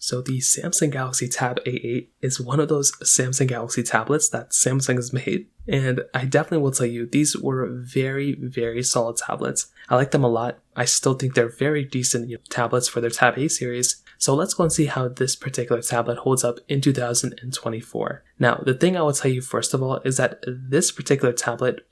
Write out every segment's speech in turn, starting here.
So the Samsung Galaxy Tab A8 is one of those Samsung Galaxy tablets that Samsung has made. And I definitely will tell you, these were very, very solid tablets. I like them a lot. I still think they're very decent tablets for their Tab A series. So let's go and see how this particular tablet holds up in 2024. Now, the thing I will tell you first of all is that this particular tablet,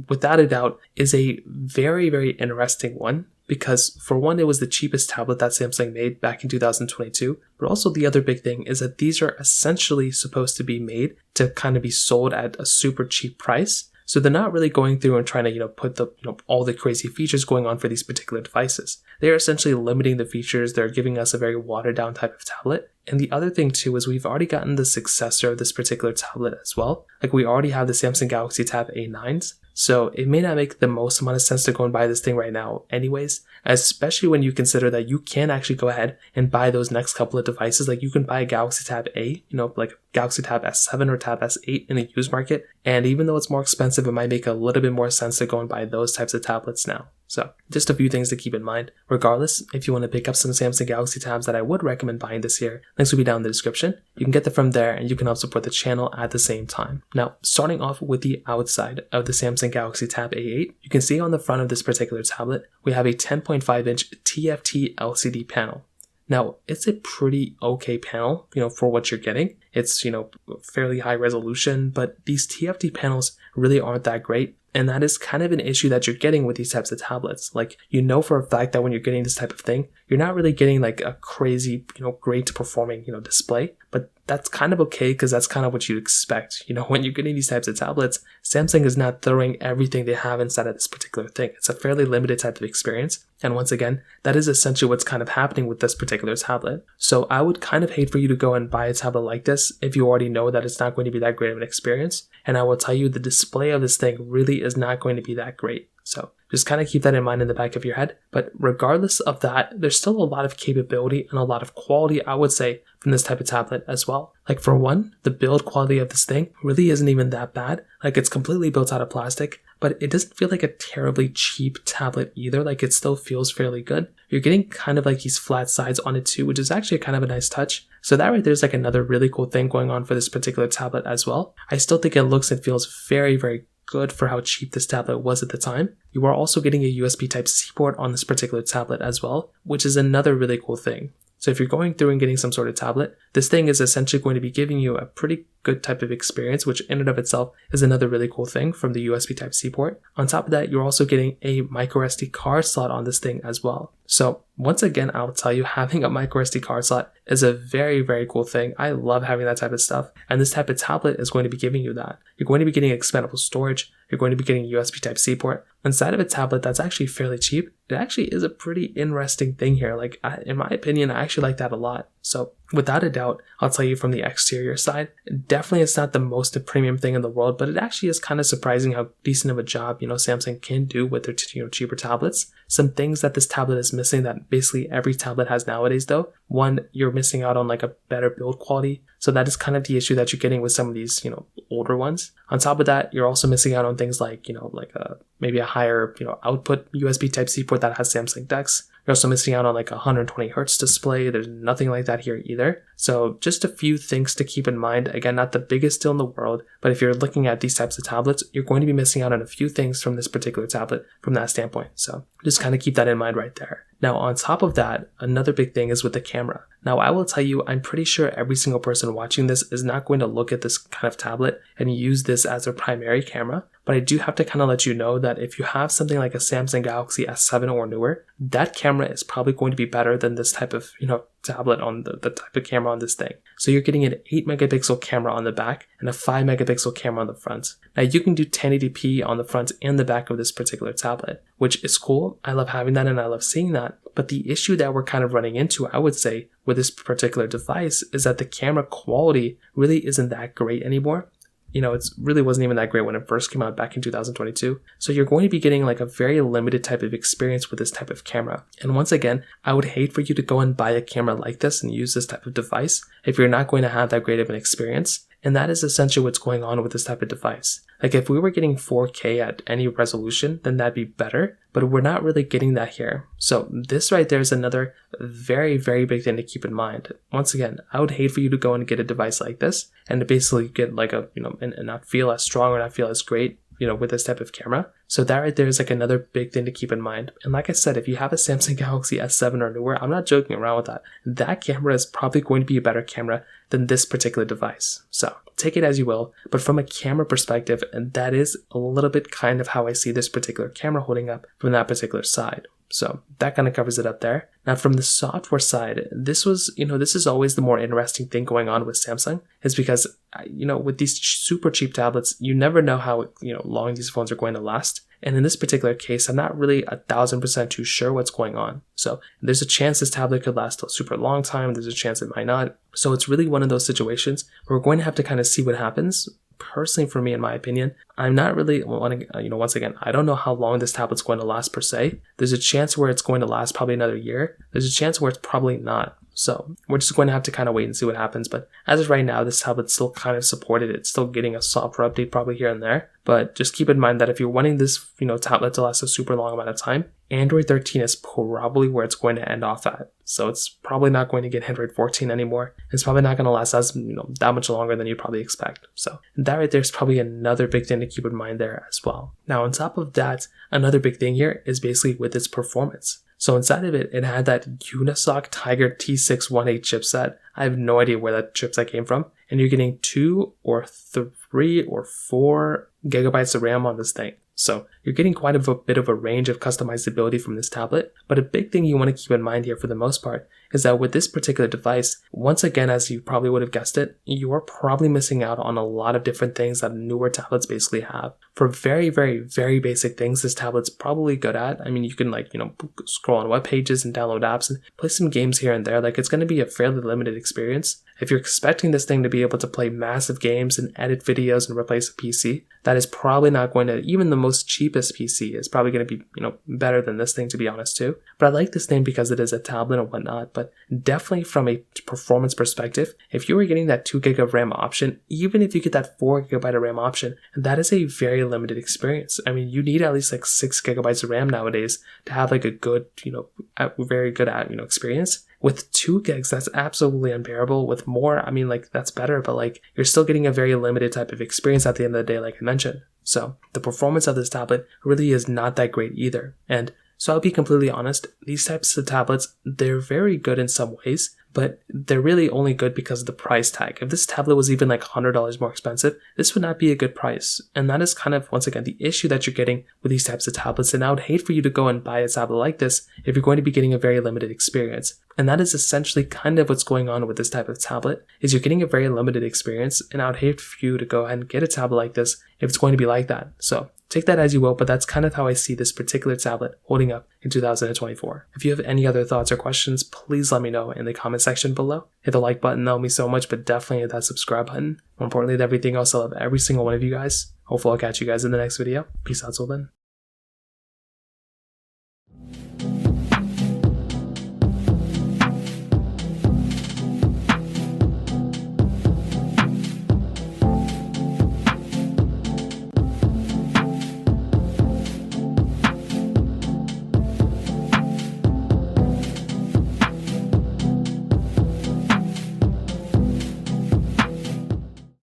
without a doubt, is a very, very interesting one. Because for one, it was the cheapest tablet that Samsung made back in 2022, but also the other big thing is that these are essentially supposed to be made to kind of be sold at a super cheap price. So they're not really going through and trying to, put all the crazy features going on for these particular devices. They're essentially limiting the features. They're giving us a very watered down type of tablet. And the other thing too is we've already gotten the successor of this particular tablet as well. Like we already have the Samsung Galaxy Tab A9s. So it may not make the most amount of sense to go and buy this thing right now anyways, especially when you consider that you can actually go ahead and buy those next couple of devices. Like you can buy a Galaxy Tab A, like Galaxy Tab S7 or Tab S8 in the used market. And even though it's more expensive, it might make a little bit more sense to go and buy those types of tablets now. So just a few things to keep in mind. Regardless, if you want to pick up some Samsung Galaxy Tabs that I would recommend buying this year, links will be down in the description. You can get them from there and you can help support the channel at the same time. Now, starting off with the outside of the Samsung Galaxy Tab A8, you can see on the front of this particular tablet, we have a 10.5-inch TFT LCD panel. Now, it's a pretty okay panel, for what you're getting. It's, fairly high resolution, but these TFT panels really aren't that great. And that is kind of an issue that you're getting with these types of tablets. Like, for a fact that when you're getting this type of thing, you're not really getting like a crazy, great performing, display. But that's kind of okay because that's kind of what you'd expect. When you're getting these types of tablets, Samsung is not throwing everything they have inside of this particular thing. It's a fairly limited type of experience. And once again, that is essentially what's kind of happening with this particular tablet. So I would kind of hate for you to go and buy a tablet like this if you already know that it's not going to be that great of an experience. And I will tell you the display of this thing really is not going to be that great. So just kind of keep that in mind in the back of your head. But regardless of that, there's still a lot of capability and a lot of quality, I would say, from this type of tablet as well. Like for one, the build quality of this thing really isn't even that bad. Like it's completely built out of plastic, but it doesn't feel like a terribly cheap tablet either. Like it still feels fairly good. You're getting kind of like these flat sides on it too, which is actually kind of a nice touch. So that right there's like another really cool thing going on for this particular tablet as well. I still think it looks and feels very, very good for how cheap this tablet was at the time. You are also getting a USB Type-C port on this particular tablet as well, which is another really cool thing. So if you're going through and getting some sort of tablet, this thing is essentially going to be giving you a pretty good type of experience, which in and of itself is another really cool thing from the USB Type-C port. On top of that, you're also getting a microSD card slot on this thing as well. So once again, I'll tell you, having a microSD card slot is a very, very cool thing. I love having that type of stuff. And this type of tablet is going to be giving you that. You're going to be getting expandable storage. You're going to be getting a USB Type-C port. Inside of a tablet that's actually fairly cheap, it actually is a pretty interesting thing here. Like, in my opinion, I actually like that a lot. So without a doubt, I'll tell you from the exterior side, definitely it's not the most premium thing in the world, but it actually is kind of surprising how decent of a job, Samsung can do with their, cheaper tablets. Some things that this tablet is missing that basically every tablet has nowadays though. One, you're missing out on like a better build quality. So that is kind of the issue that you're getting with some of these, older ones. On top of that, you're also missing out on things like, maybe a higher, output USB Type-C port that has Samsung DeX. You're also missing out on like a 120 Hz display. There's nothing like that here either. So just a few things to keep in mind. Again, not the biggest deal in the world, but if you're looking at these types of tablets, you're going to be missing out on a few things from this particular tablet from that standpoint. So just kind of keep that in mind right there. Now, on top of that, another big thing is with the camera. Now, I will tell you, I'm pretty sure every single person watching this is not going to look at this kind of tablet and use this as their primary camera. But I do have to kind of let you know that if you have something like a Samsung Galaxy S7 or newer, that camera is probably going to be better than this type of, tablet on the type of camera on this thing. So you're getting an 8 megapixel camera on the back and a 5 megapixel camera on the front. Now you can do 1080p on the front and the back of this particular tablet, which is cool. I love having that and I love seeing that. But the issue that we're kind of running into, I would say, with this particular device is that the camera quality really isn't that great anymore. It really wasn't even that great when it first came out back in 2022. So you're going to be getting like a very limited type of experience with this type of camera. And once again, I would hate for you to go and buy a camera like this and use this type of device if you're not going to have that great of an experience. And that is essentially what's going on with this type of device. Like if we were getting 4K at any resolution, then that'd be better, but we're not really getting that here. So this right there is another very, very big thing to keep in mind. Once again, I would hate for you to go and get a device like this and to basically get like a, and not feel as strong or not feel as great, with this type of camera. So that right there is like another big thing to keep in mind. And like I said, if you have a Samsung Galaxy S7 or newer, I'm not joking around with that. That camera is probably going to be a better camera than this particular device. So take it as you will, but from a camera perspective, that is a little bit kind of how I see this particular camera holding up from that particular side. So that kind of covers it up there. Now from the software side, this is always the more interesting thing going on with Samsung, is because, with these super cheap tablets, you never know how, long these phones are going to last. And in this particular case, I'm not really 1000% too sure what's going on. So there's a chance this tablet could last a super long time. There's a chance it might not. So it's really one of those situations where we're going to have to kind of see what happens. Personally, for me, in my opinion, I'm not really wanting, once again, I don't know how long this tablet's going to last per se. There's a chance where it's going to last probably another year. There's a chance where it's probably not. So we're just going to have to kind of wait and see what happens. But as of right now, this tablet's still kind of supported. It's still getting a software update probably here and there. But just keep in mind that if you're wanting this, tablet to last a super long amount of time, Android 13 is probably where it's going to end off at. So it's probably not going to get Android 14 anymore. It's probably not going to last as, that much longer than you probably expect. So that right there is probably another big thing to keep in mind there as well. Now, on top of that, another big thing here is basically with its performance. So inside of it, it had that Unisoc Tiger T618 chipset. I have no idea where that chipset came from. And you're getting 2 or 3 or 4 gigabytes of RAM on this thing. So you're getting quite a bit of a range of customizability from this tablet. But a big thing you want to keep in mind here for the most part is that with this particular device, once again, as you probably would have guessed it, you are probably missing out on a lot of different things that newer tablets basically have. For very, very, very basic things, this tablet's probably good at. I mean, you can scroll on web pages and download apps and play some games here and there. Like it's going to be a fairly limited experience. If you're expecting this thing to be able to play massive games and edit videos and replace a PC, that is probably not going to, even the most cheapest PC is probably going to be, better than this thing, to be honest too. But I like this thing because it is a tablet and whatnot, but definitely from a performance perspective, if you were getting that 2 gig of RAM option, even if you get that 4 gigabyte of RAM option, that is a very limited experience. I mean, you need at least 6 gigabytes of RAM nowadays to have a good, very good experience. With 2 gigs, that's absolutely unbearable. With more, that's better, but you're still getting a very limited type of experience at the end of the day, like I mentioned. So the performance of this tablet really is not that great either. And so I'll be completely honest, these types of tablets, they're very good in some ways, but they're really only good because of the price tag. If this tablet was even $100 more expensive, this would not be a good price. And that is kind of, once again, the issue that you're getting with these types of tablets. And I would hate for you to go and buy a tablet like this if you're going to be getting a very limited experience. And that is essentially kind of what's going on with this type of tablet, is you're getting a very limited experience. And I would hate for you to go ahead and get a tablet like this if it's going to be like that. So take that as you will, but that's kind of how I see this particular tablet holding up in 2024. If you have any other thoughts or questions, please let me know in the comment section below. Hit the like button, that will mean so much, but definitely hit that subscribe button. More importantly than everything else, I love every single one of you guys. Hopefully I'll catch you guys in the next video. Peace out till then.